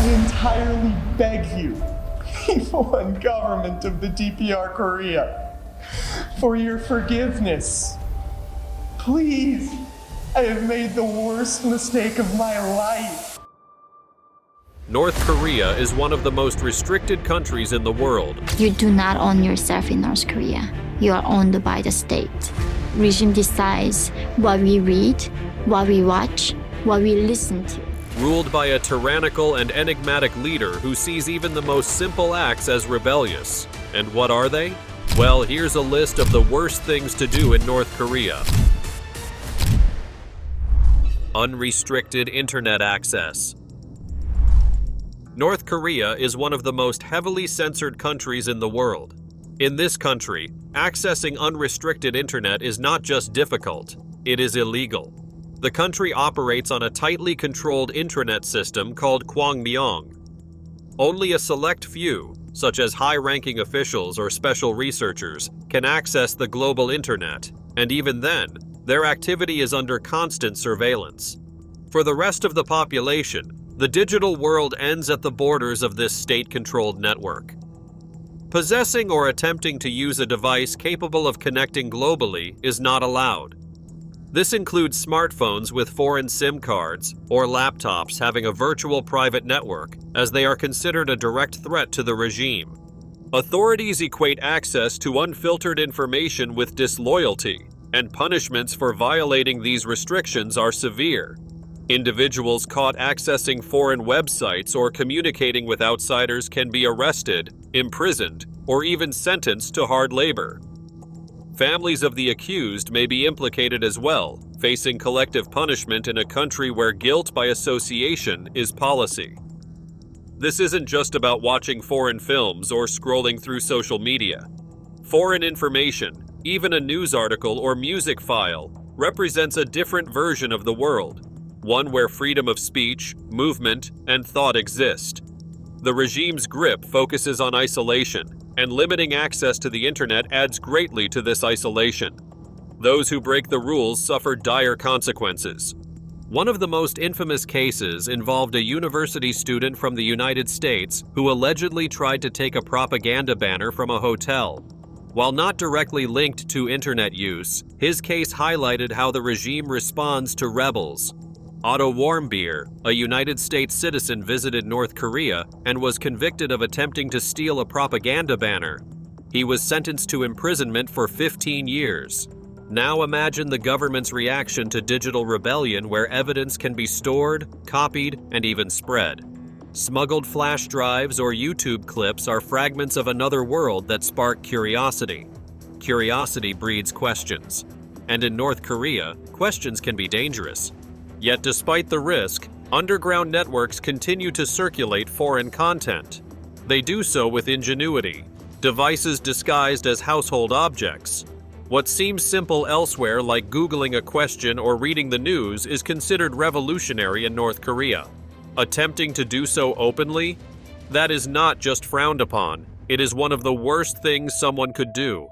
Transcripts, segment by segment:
entirely beg you, people and government of the DPR Korea, for your forgiveness. Please, I have made the worst mistake of my life. North Korea is one of the most restricted countries in the world. You do not own yourself in North Korea. You are owned by the state. Regime decides what we read, what we watch, what we listen to. Ruled by a tyrannical and enigmatic leader who sees even the most simple acts as rebellious. And what are they? Well, here's a list of the worst things to do in North Korea. Unrestricted internet access. North Korea is one of the most heavily censored countries in the world. In this country, accessing unrestricted internet is not just difficult, it is illegal. The country operates on a tightly controlled intranet system called Kwangmyong. Only a select few, such as high-ranking officials or special researchers, can access the global internet, and even then, their activity is under constant surveillance. For the rest of the population, the digital world ends at the borders of this state-controlled network. Possessing or attempting to use a device capable of connecting globally is not allowed. This includes smartphones with foreign SIM cards or laptops having a virtual private network, as they are considered a direct threat to the regime. Authorities equate access to unfiltered information with disloyalty, and punishments for violating these restrictions are severe. Individuals caught accessing foreign websites or communicating with outsiders can be arrested, imprisoned, or even sentenced to hard labor. Families of the accused may be implicated as well, facing collective punishment in a country where guilt by association is policy. This isn't just about watching foreign films or scrolling through social media. Foreign information, even a news article or music file, represents a different version of the world, one where freedom of speech, movement, and thought exist. The regime's grip focuses on isolation, and limiting access to the internet adds greatly to this isolation. Those who break the rules suffer dire consequences. One of the most infamous cases involved a university student from the United States who allegedly tried to take a propaganda banner from a hotel. While not directly linked to internet use, his case highlighted how the regime responds to rebels. Otto Warmbier, a United States citizen, visited North Korea and was convicted of attempting to steal a propaganda banner. He was sentenced to imprisonment for 15 years. Now imagine the government's reaction to digital rebellion where evidence can be stored, copied, and even spread. Smuggled flash drives or YouTube clips are fragments of another world that spark curiosity. Curiosity breeds questions. And in North Korea, questions can be dangerous. Yet despite the risk, underground networks continue to circulate foreign content. They do so with ingenuity, devices disguised as household objects. What seems simple elsewhere, like Googling a question or reading the news, is considered revolutionary in North Korea. Attempting to do so openly? That is not just frowned upon, it is one of the worst things someone could do.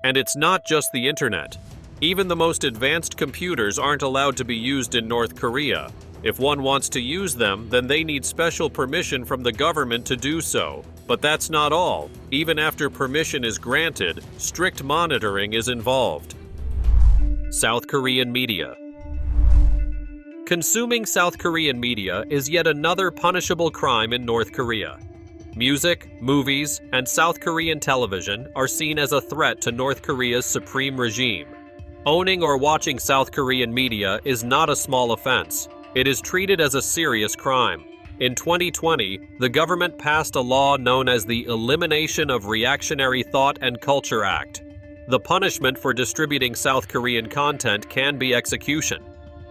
And it's not just the internet. Even the most advanced computers aren't allowed to be used in North Korea. If one wants to use them, then they need special permission from the government to do so. But that's not all. Even after permission is granted, strict monitoring is involved. South Korean media. Consuming South Korean media is yet another punishable crime in North Korea. Music, movies, and South Korean television are seen as a threat to North Korea's supreme regime. Owning or watching South Korean media is not a small offense. It is treated as a serious crime. In 2020, the government passed a law known as the Elimination of Reactionary Thought and Culture Act. The punishment for distributing South Korean content can be execution.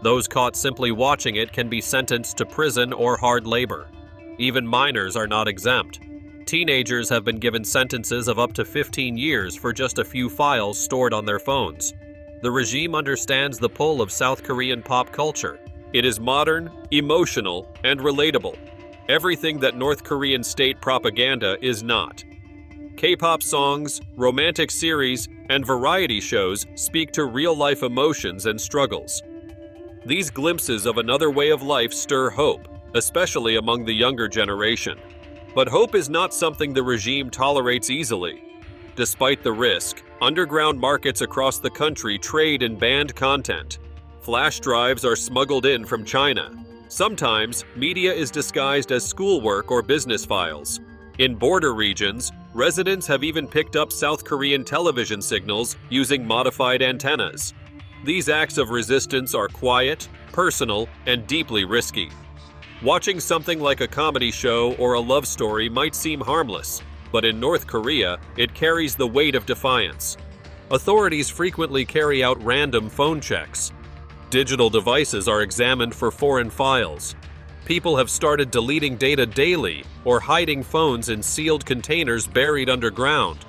Those caught simply watching it can be sentenced to prison or hard labor. Even minors are not exempt. Teenagers have been given sentences of up to 15 years for just a few files stored on their phones. The regime understands the pull of South Korean pop culture. It is modern, emotional, and relatable. Everything that North Korean state propaganda is not. K-pop songs, romantic series, and variety shows speak to real-life emotions and struggles. These glimpses of another way of life stir hope, especially among the younger generation. But hope is not something the regime tolerates easily. Despite the risk, underground markets across the country trade in banned content. Flash drives are smuggled in from China. Sometimes, media is disguised as schoolwork or business files. In border regions, residents have even picked up South Korean television signals using modified antennas. These acts of resistance are quiet, personal, and deeply risky. Watching something like a comedy show or a love story might seem harmless, but in North Korea, it carries the weight of defiance. Authorities frequently carry out random phone checks. Digital devices are examined for foreign files. People have started deleting data daily or hiding phones in sealed containers buried underground.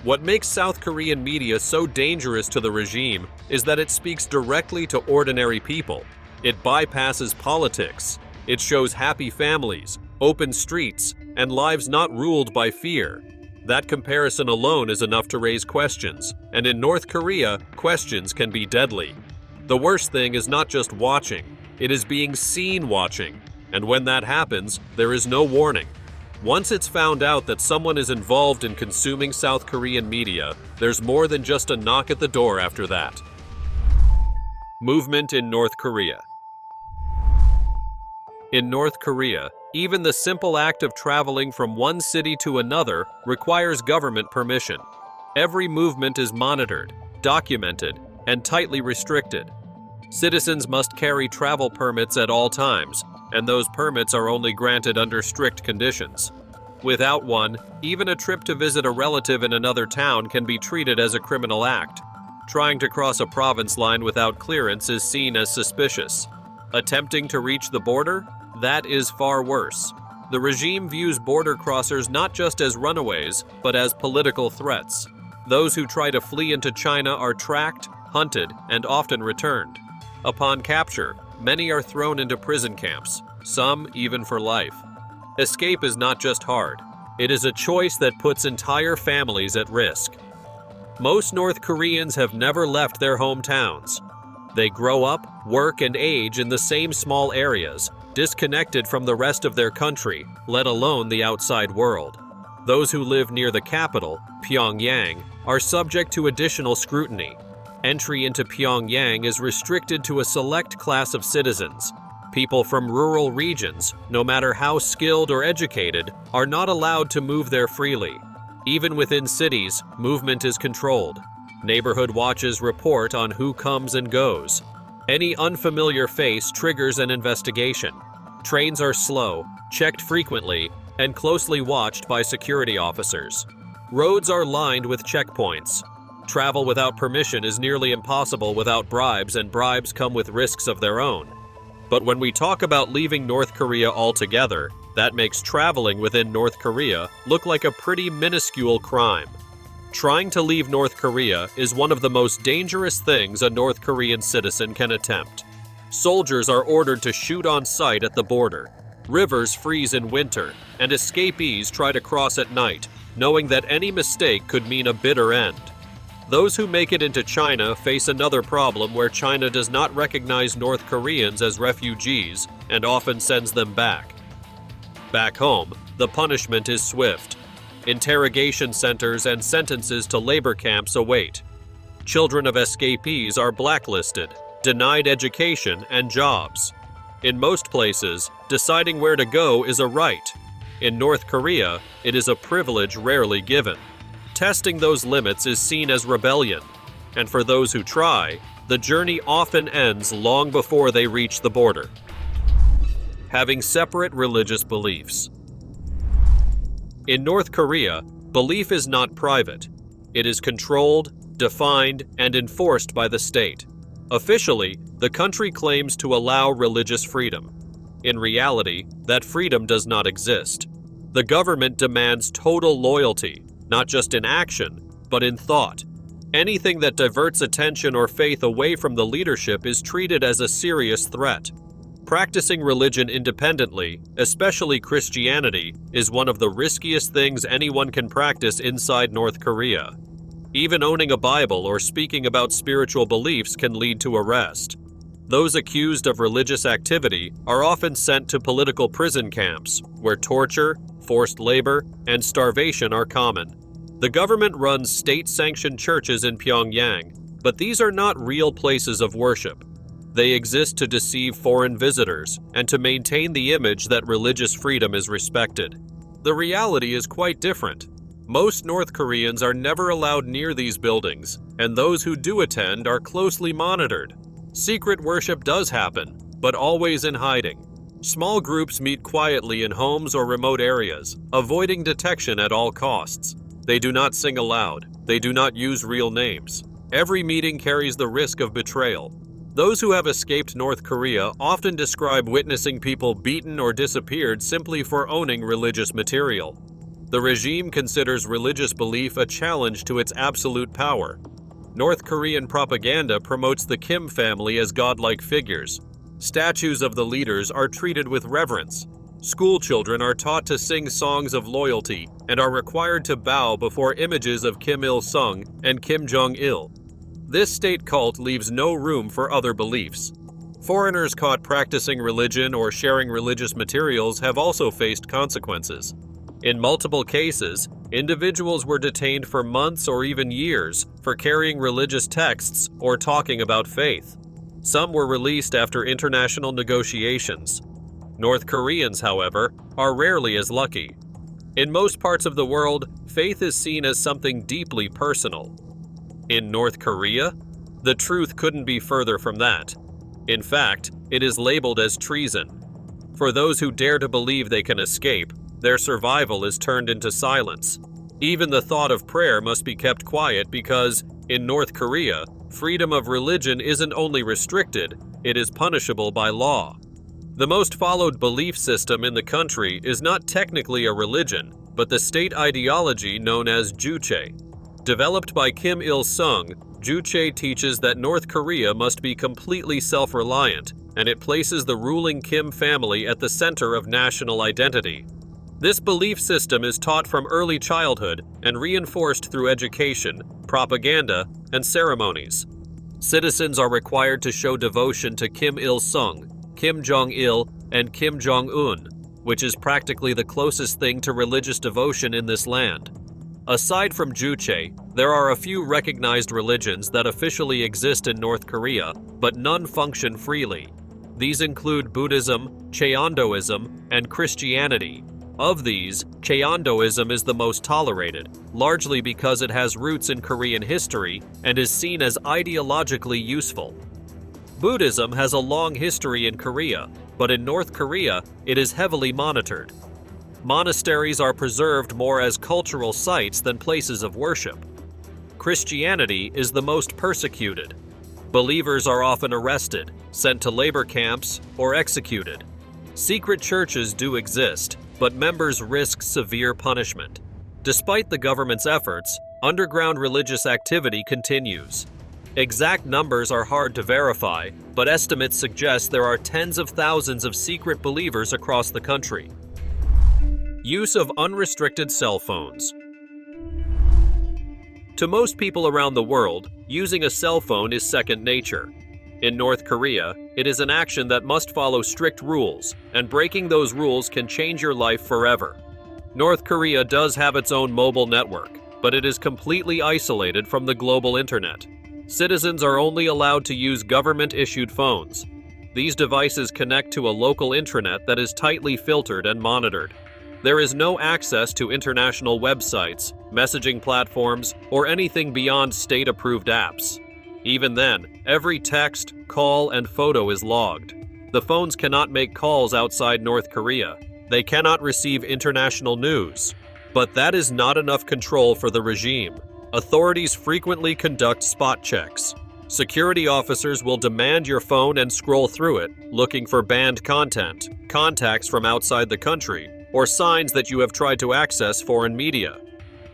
What makes South Korean media so dangerous to the regime is that it speaks directly to ordinary people. It bypasses politics. It shows happy families, open streets, and lives not ruled by fear. That comparison alone is enough to raise questions, and in North Korea, questions can be deadly. The worst thing is not just watching, it is being seen watching, and when that happens, there is no warning. Once it's found out that someone is involved in consuming South Korean media, there's more than just a knock at the door after that. Movement in North Korea. In North Korea, even the simple act of traveling from one city to another requires government permission. Every movement is monitored, documented, and tightly restricted. Citizens must carry travel permits at all times, and those permits are only granted under strict conditions. Without one, even a trip to visit a relative in another town can be treated as a criminal act. Trying to cross a province line without clearance is seen as suspicious. Attempting to reach the border? That is far worse. The regime views border crossers not just as runaways, but as political threats. Those who try to flee into China are tracked, hunted, and often returned. Upon capture, many are thrown into prison camps, some even for life. Escape is not just hard. It is a choice that puts entire families at risk. Most North Koreans have never left their hometowns. They grow up, work, and age in the same small areas, disconnected from the rest of their country, let alone the outside world. Those who live near the capital, Pyongyang, are subject to additional scrutiny. Entry into Pyongyang is restricted to a select class of citizens. People from rural regions, no matter how skilled or educated, are not allowed to move there freely. Even within cities, movement is controlled. Neighborhood watches report on who comes and goes. Any unfamiliar face triggers an investigation. Trains are slow, checked frequently, and closely watched by security officers. Roads are lined with checkpoints. Travel without permission is nearly impossible without bribes, and bribes come with risks of their own. But when we talk about leaving North Korea altogether, that makes traveling within North Korea look like a pretty minuscule crime. Trying to leave North Korea is one of the most dangerous things a North Korean citizen can attempt. Soldiers are ordered to shoot on sight at the border. Rivers freeze in winter, and escapees try to cross at night, knowing that any mistake could mean a bitter end. Those who make it into China face another problem where China does not recognize North Koreans as refugees and often sends them back. Back home, the punishment is swift. Interrogation centers and sentences to labor camps await. Children of escapees are blacklisted, denied education and jobs. In most places, deciding where to go is a right. In North Korea, it is a privilege rarely given. Testing those limits is seen as rebellion, and for those who try, the journey often ends long before they reach the border. Having separate religious beliefs. In North Korea, belief is not private. It is controlled, defined, and enforced by the state. Officially, the country claims to allow religious freedom. In reality, that freedom does not exist. The government demands total loyalty, not just in action, but in thought. Anything that diverts attention or faith away from the leadership is treated as a serious threat. Practicing religion independently, especially Christianity, is one of the riskiest things anyone can practice inside North Korea. Even owning a Bible or speaking about spiritual beliefs can lead to arrest. Those accused of religious activity are often sent to political prison camps, where torture, forced labor, and starvation are common. The government runs state-sanctioned churches in Pyongyang, but these are not real places of worship. They exist to deceive foreign visitors and to maintain the image that religious freedom is respected. The reality is quite different. Most North Koreans are never allowed near these buildings, and those who do attend are closely monitored. Secret worship does happen, but always in hiding. Small groups meet quietly in homes or remote areas, avoiding detection at all costs. They do not sing aloud. They do not use real names. Every meeting carries the risk of betrayal. Those who have escaped North Korea often describe witnessing people beaten or disappeared simply for owning religious material. The regime considers religious belief a challenge to its absolute power. North Korean propaganda promotes the Kim family as godlike figures. Statues of the leaders are treated with reverence. School children are taught to sing songs of loyalty and are required to bow before images of Kim Il-sung and Kim Jong-il. This state cult leaves no room for other beliefs. Foreigners caught practicing religion or sharing religious materials have also faced consequences. In multiple cases, individuals were detained for months or even years for carrying religious texts or talking about faith. Some were released after international negotiations. North Koreans, however, are rarely as lucky. In most parts of the world, faith is seen as something deeply personal. In North Korea, the truth couldn't be further from that. In fact, it is labeled as treason. For those who dare to believe they can escape, their survival is turned into silence. Even the thought of prayer must be kept quiet because, in North Korea, freedom of religion isn't only restricted, it is punishable by law. The most followed belief system in the country is not technically a religion, but the state ideology known as Juche. Developed by Kim Il-sung, Juche teaches that North Korea must be completely self-reliant, and it places the ruling Kim family at the center of national identity. This belief system is taught from early childhood and reinforced through education, propaganda, and ceremonies. Citizens are required to show devotion to Kim Il-sung, Kim Jong-il, and Kim Jong-un, which is practically the closest thing to religious devotion in this land. Aside from Juche, there are a few recognized religions that officially exist in North Korea, but none function freely. These include Buddhism, Cheondoism, and Christianity. Of these, Cheondoism is the most tolerated, largely because it has roots in Korean history and is seen as ideologically useful. Buddhism has a long history in Korea, but in North Korea, it is heavily monitored. Monasteries are preserved more as cultural sites than places of worship. Christianity is the most persecuted. Believers are often arrested, sent to labor camps, or executed. Secret churches do exist, but members risk severe punishment. Despite the government's efforts, underground religious activity continues. Exact numbers are hard to verify, but estimates suggest there are tens of thousands of secret believers across the country. Use of unrestricted cell phones. To most people around the world, using a cell phone is second nature. In North Korea, it is an action that must follow strict rules, and breaking those rules can change your life forever. North Korea does have its own mobile network, but it is completely isolated from the global internet. Citizens are only allowed to use government-issued phones. These devices connect to a local intranet that is tightly filtered and monitored. There is no access to international websites, messaging platforms, or anything beyond state-approved apps. Even then, every text, call, and photo is logged. The phones cannot make calls outside North Korea. They cannot receive international news. But that is not enough control for the regime. Authorities frequently conduct spot checks. Security officers will demand your phone and scroll through it, looking for banned content, contacts from outside the country, or signs that you have tried to access foreign media.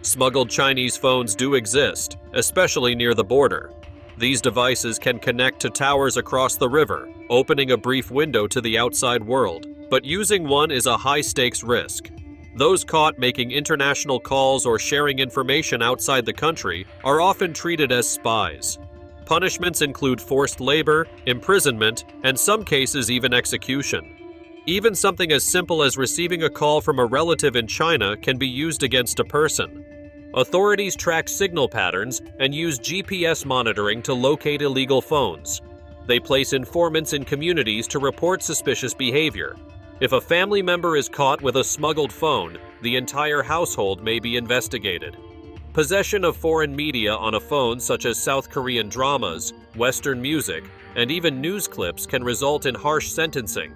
Smuggled Chinese phones do exist, especially near the border. These devices can connect to towers across the river, opening a brief window to the outside world, but using one is a high-stakes risk. Those caught making international calls or sharing information outside the country are often treated as spies. Punishments include forced labor, imprisonment, and some cases even execution. Even something as simple as receiving a call from a relative in China can be used against a person. Authorities track signal patterns and use GPS monitoring to locate illegal phones. They place informants in communities to report suspicious behavior. If a family member is caught with a smuggled phone, the entire household may be investigated. Possession of foreign media on a phone, such as South Korean dramas, Western music, and even news clips, can result in harsh sentencing.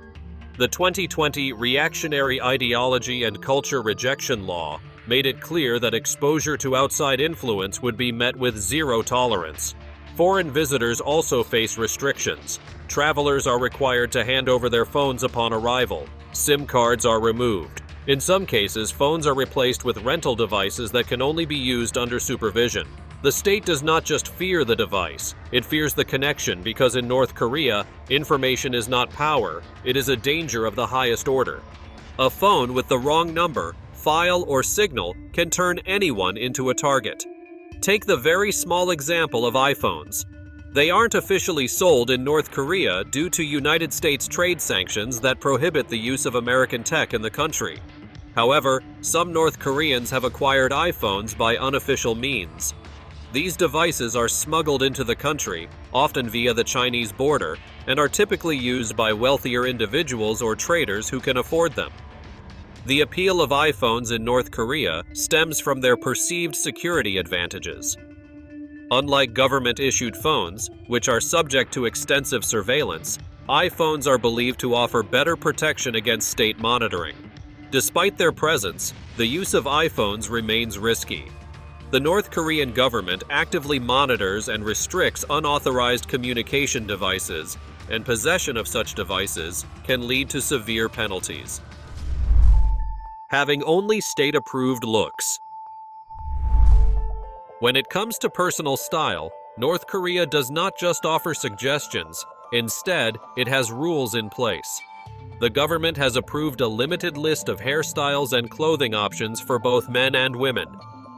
The 2020 Reactionary Ideology and Culture Rejection Law made it clear that exposure to outside influence would be met with zero tolerance. Foreign visitors also face restrictions. Travelers are required to hand over their phones upon arrival. SIM cards are removed. In some cases, phones are replaced with rental devices that can only be used under supervision. The state does not just fear the device, it fears the connection because in North Korea, information is not power, it is a danger of the highest order. A phone with the wrong number, file, or signal can turn anyone into a target. Take the very small example of iPhones. They aren't officially sold in North Korea due to United States trade sanctions that prohibit the use of American tech in the country. However, some North Koreans have acquired iPhones by unofficial means. These devices are smuggled into the country, often via the Chinese border, and are typically used by wealthier individuals or traders who can afford them. The appeal of iPhones in North Korea stems from their perceived security advantages. Unlike government-issued phones, which are subject to extensive surveillance, iPhones are believed to offer better protection against state monitoring. Despite their presence, the use of iPhones remains risky. The North Korean government actively monitors and restricts unauthorized communication devices, and possession of such devices can lead to severe penalties. Having only state-approved looks. When it comes to personal style, North Korea does not just offer suggestions. Instead, it has rules in place. The government has approved a limited list of hairstyles and clothing options for both men and women.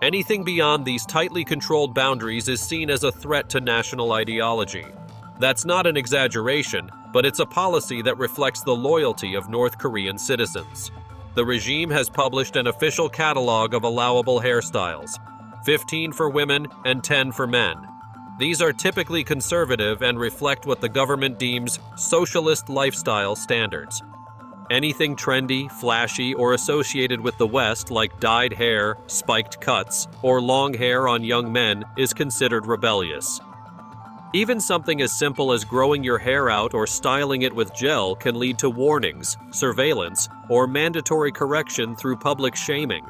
Anything beyond these tightly controlled boundaries is seen as a threat to national ideology. That's not an exaggeration, but it's a policy that reflects the loyalty of North Korean citizens. The regime has published an official catalog of allowable hairstyles, 15 for women and 10 for men. These are typically conservative and reflect what the government deems socialist lifestyle standards. Anything trendy, flashy, or associated with the West, like dyed hair, spiked cuts, or long hair on young men, is considered rebellious. Even something as simple as growing your hair out or styling it with gel can lead to warnings, surveillance, or mandatory correction through public shaming.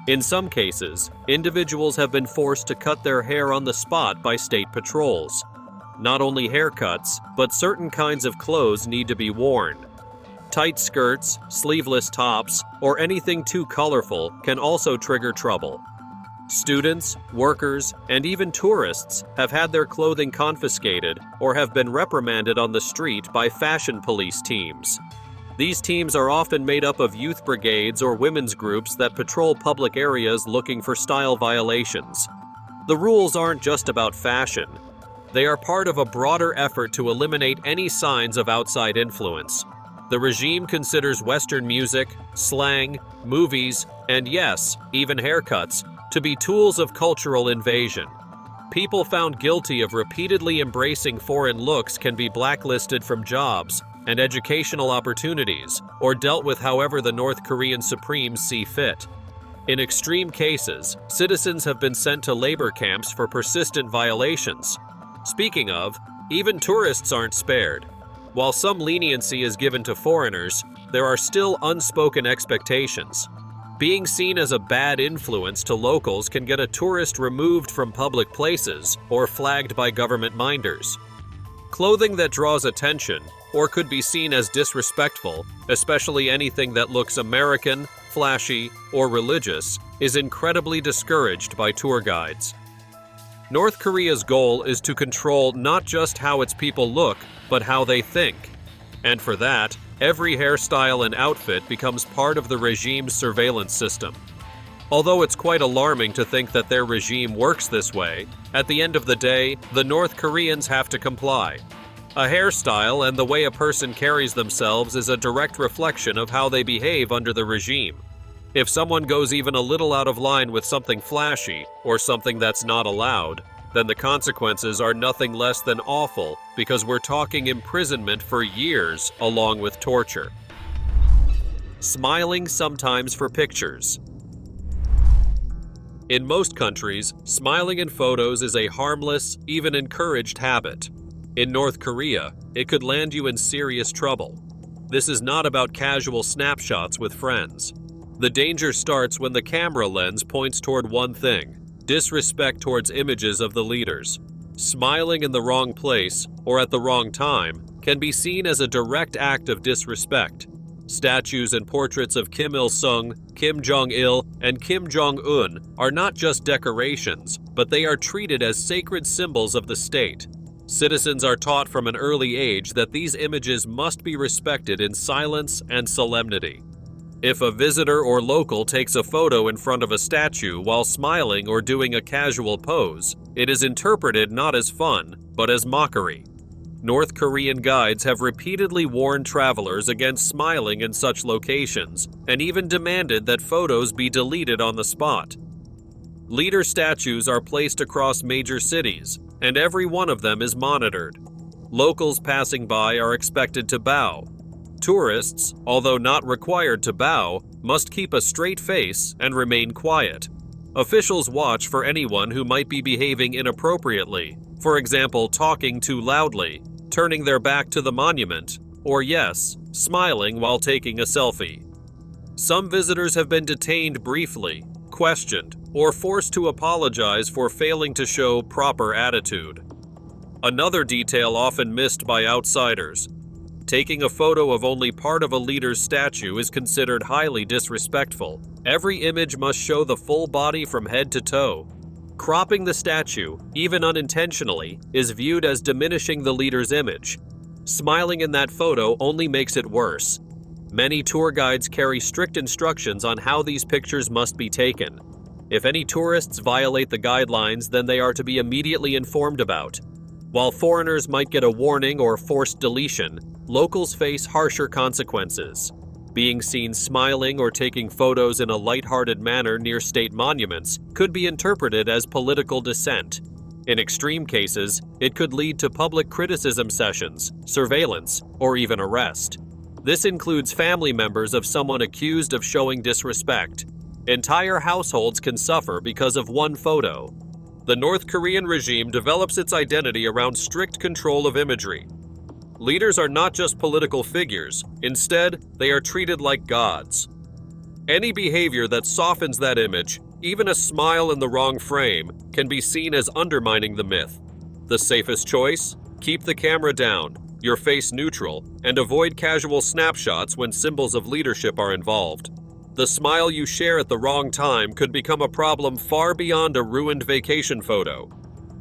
In some cases, individuals have been forced to cut their hair on the spot by state patrols. Not only haircuts, but certain kinds of clothes need to be worn. Tight skirts, sleeveless tops, or anything too colorful can also trigger trouble. Students, workers, and even tourists have had their clothing confiscated or have been reprimanded on the street by fashion police teams. These teams are often made up of youth brigades or women's groups that patrol public areas looking for style violations. The rules aren't just about fashion. They are part of a broader effort to eliminate any signs of outside influence. The regime considers Western music, slang, movies, and yes, even haircuts, to be tools of cultural invasion. People found guilty of repeatedly embracing foreign looks can be blacklisted from jobs and educational opportunities, or dealt with however the North Korean Supremes see fit. In extreme cases, citizens have been sent to labor camps for persistent violations. Speaking of, even tourists aren't spared. While some leniency is given to foreigners, there are still unspoken expectations. Being seen as a bad influence to locals can get a tourist removed from public places or flagged by government minders. Clothing that draws attention, or could be seen as disrespectful, especially anything that looks American, flashy, or religious, is incredibly discouraged by tour guides. North Korea's goal is to control not just how its people look, but how they think. And for that, every hairstyle and outfit becomes part of the regime's surveillance system. Although it's quite alarming to think that their regime works this way, at the end of the day, the North Koreans have to comply. A hairstyle and the way a person carries themselves is a direct reflection of how they behave under the regime. If someone goes even a little out of line with something flashy or something that's not allowed, then the consequences are nothing less than awful, because we're talking imprisonment for years along with torture. Smiling sometimes for pictures. In most countries, smiling in photos is a harmless, even encouraged habit. In North Korea, it could land you in serious trouble. This is not about casual snapshots with friends. The danger starts when the camera lens points toward one thing: disrespect towards images of the leaders. Smiling in the wrong place, or at the wrong time, can be seen as a direct act of disrespect. Statues and portraits of Kim Il-sung, Kim Jong-il, and Kim Jong-un are not just decorations, but they are treated as sacred symbols of the state. Citizens are taught from an early age that these images must be respected in silence and solemnity. If a visitor or local takes a photo in front of a statue while smiling or doing a casual pose, it is interpreted not as fun, but as mockery. North Korean guides have repeatedly warned travelers against smiling in such locations, and even demanded that photos be deleted on the spot. Leader statues are placed across major cities, and every one of them is monitored. Locals passing by are expected to bow. Tourists, although not required to bow, must keep a straight face and remain quiet. Officials watch for anyone who might be behaving inappropriately, for example, talking too loudly, turning their back to the monument, or yes, smiling while taking a selfie. Some visitors have been detained briefly, questioned, or forced to apologize for failing to show proper attitude. Another detail often missed by outsiders: taking a photo of only part of a leader's statue is considered highly disrespectful. Every image must show the full body from head to toe. Cropping the statue, even unintentionally, is viewed as diminishing the leader's image. Smiling in that photo only makes it worse. Many tour guides carry strict instructions on how these pictures must be taken. If any tourists violate the guidelines, then they are to be immediately informed about. While foreigners might get a warning or forced deletion, locals face harsher consequences. Being seen smiling or taking photos in a lighthearted manner near state monuments could be interpreted as political dissent. In extreme cases, it could lead to public criticism sessions, surveillance, or even arrest. This includes family members of someone accused of showing disrespect. Entire households can suffer because of one photo. The North Korean regime develops its identity around strict control of imagery. Leaders are not just political figures. Instead, they are treated like gods. Any behavior that softens that image, even a smile in the wrong frame, can be seen as undermining the myth. The safest choice? Keep the camera down, your face neutral, and avoid casual snapshots when symbols of leadership are involved. The smile you share at the wrong time could become a problem far beyond a ruined vacation photo.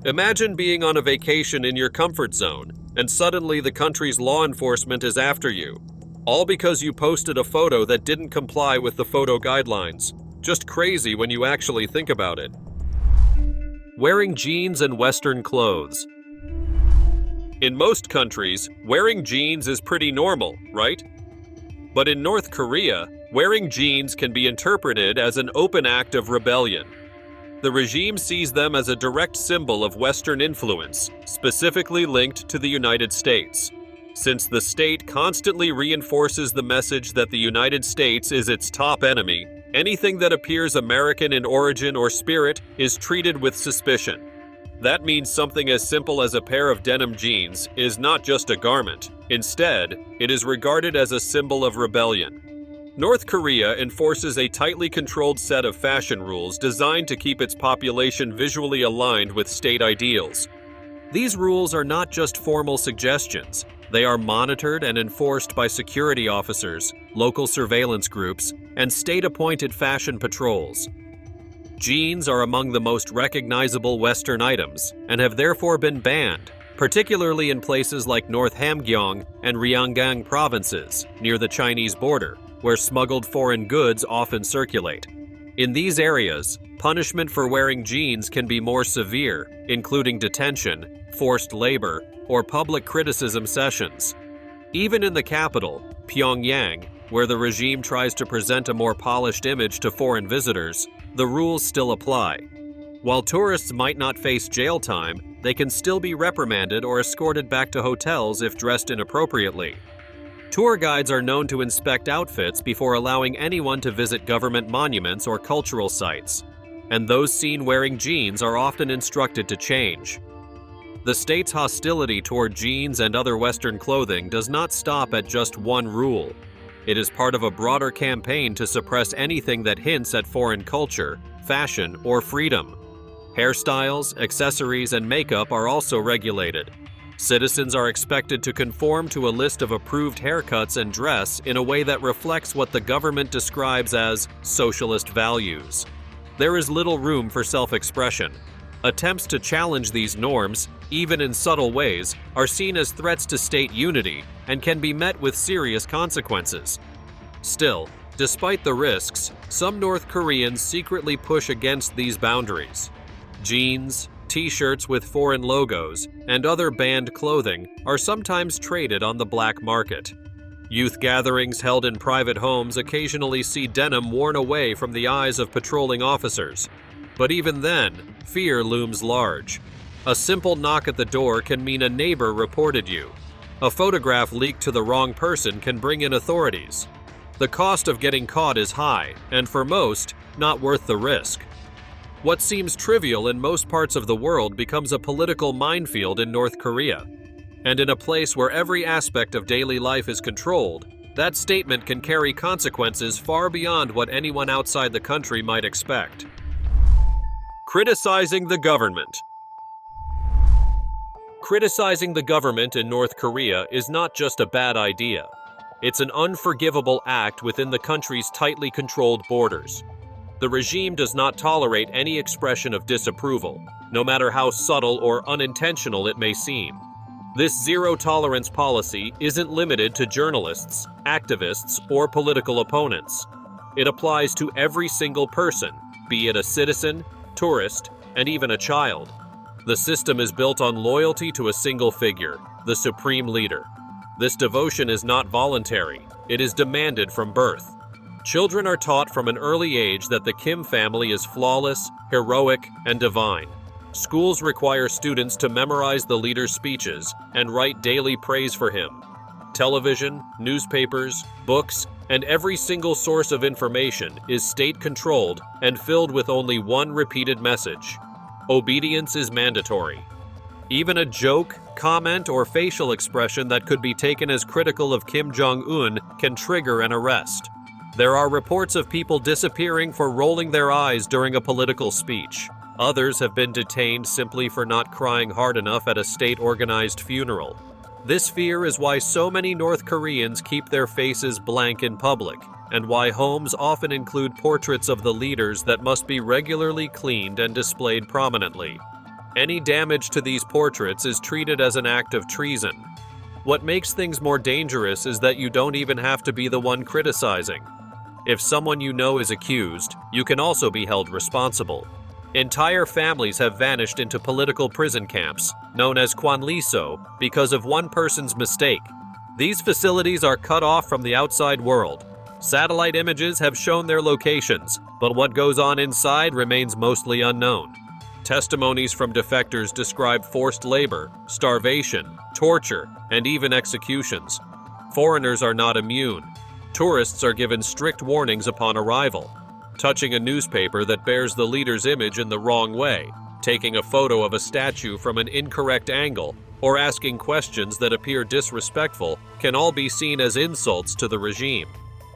Imagine being on a vacation in your comfort zone, and suddenly the country's law enforcement is after you, all because you posted a photo that didn't comply with the photo guidelines. Just crazy when you actually think about it. Wearing jeans and Western clothes. In most countries, wearing jeans is pretty normal, right? But in North Korea, wearing jeans can be interpreted as an open act of rebellion. The regime sees them as a direct symbol of Western influence, specifically linked to the United States. Since the state constantly reinforces the message that the United States is its top enemy, anything that appears American in origin or spirit is treated with suspicion. That means something as simple as a pair of denim jeans is not just a garment. Instead, it is regarded as a symbol of rebellion. North Korea enforces a tightly controlled set of fashion rules designed to keep its population visually aligned with state ideals. These rules are not just formal suggestions. They are monitored and enforced by security officers, local surveillance groups, and state-appointed fashion patrols. Jeans are among the most recognizable Western items and have therefore been banned, particularly in places like North Hamgyong and Ryanggang provinces near the Chinese border, where smuggled foreign goods often circulate. In these areas, punishment for wearing jeans can be more severe, including detention, forced labor, or public criticism sessions. Even in the capital, Pyongyang, where the regime tries to present a more polished image to foreign visitors, the rules still apply. While tourists might not face jail time, they can still be reprimanded or escorted back to hotels if dressed inappropriately. Tour guides are known to inspect outfits before allowing anyone to visit government monuments or cultural sites, and those seen wearing jeans are often instructed to change. The state's hostility toward jeans and other Western clothing does not stop at just one rule. It is part of a broader campaign to suppress anything that hints at foreign culture, fashion, or freedom. Hairstyles, accessories, and makeup are also regulated. Citizens are expected to conform to a list of approved haircuts and dress in a way that reflects what the government describes as socialist values. There is little room for self-expression. Attempts to challenge these norms, even in subtle ways, are seen as threats to state unity and can be met with serious consequences. Still, despite the risks, some North Koreans secretly push against these boundaries. Jeans, T-shirts with foreign logos, and other banned clothing are sometimes traded on the black market. Youth gatherings held in private homes occasionally see denim worn away from the eyes of patrolling officers. But even then, fear looms large. A simple knock at the door can mean a neighbor reported you. A photograph leaked to the wrong person can bring in authorities. The cost of getting caught is high, and for most, not worth the risk. What seems trivial in most parts of the world becomes a political minefield in North Korea. And in a place where every aspect of daily life is controlled, that statement can carry consequences far beyond what anyone outside the country might expect. Criticizing the government. Criticizing the government in North Korea is not just a bad idea. It's an unforgivable act within the country's tightly controlled borders. The regime does not tolerate any expression of disapproval, no matter how subtle or unintentional it may seem. This zero-tolerance policy isn't limited to journalists, activists, or political opponents. It applies to every single person, be it a citizen, tourist, and even a child. The system is built on loyalty to a single figure, the supreme leader. This devotion is not voluntary, it is demanded from birth. Children are taught from an early age that the Kim family is flawless, heroic, and divine. Schools require students to memorize the leader's speeches and write daily praise for him. Television, newspapers, books, and every single source of information is state-controlled and filled with only one repeated message: obedience is mandatory. Even a joke, comment, or facial expression that could be taken as critical of Kim Jong-un can trigger an arrest. There are reports of people disappearing for rolling their eyes during a political speech. Others have been detained simply for not crying hard enough at a state-organized funeral. This fear is why so many North Koreans keep their faces blank in public, and why homes often include portraits of the leaders that must be regularly cleaned and displayed prominently. Any damage to these portraits is treated as an act of treason. What makes things more dangerous is that you don't even have to be the one criticizing. If someone you know is accused, you can also be held responsible. Entire families have vanished into political prison camps, known as Kwanliso, because of one person's mistake. These facilities are cut off from the outside world. Satellite images have shown their locations, but what goes on inside remains mostly unknown. Testimonies from defectors describe forced labor, starvation, torture, and even executions. Foreigners are not immune. Tourists are given strict warnings upon arrival. Touching a newspaper that bears the leader's image in the wrong way, taking a photo of a statue from an incorrect angle, or asking questions that appear disrespectful can all be seen as insults to the regime.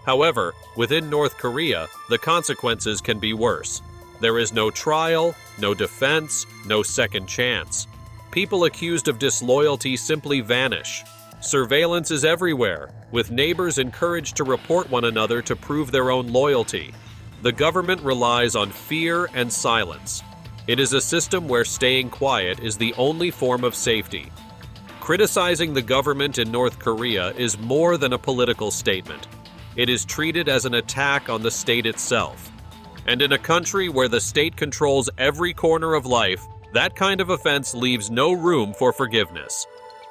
However, within North Korea, the consequences can be worse. There is no trial, no defense, no second chance. People accused of disloyalty simply vanish. Surveillance is everywhere, with neighbors encouraged to report one another to prove their own loyalty. The government relies on fear and silence. It is a system where staying quiet is the only form of safety. Criticizing the government in North Korea is more than a political statement. It is treated as an attack on the state itself. And in a country where the state controls every corner of life, that kind of offense leaves no room for forgiveness.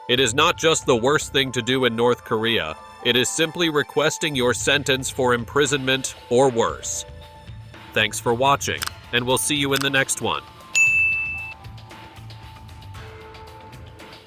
It is not just the worst thing to do in North Korea, it is simply requesting your sentence for imprisonment or worse. Thanks for watching, and we'll see you in the next one.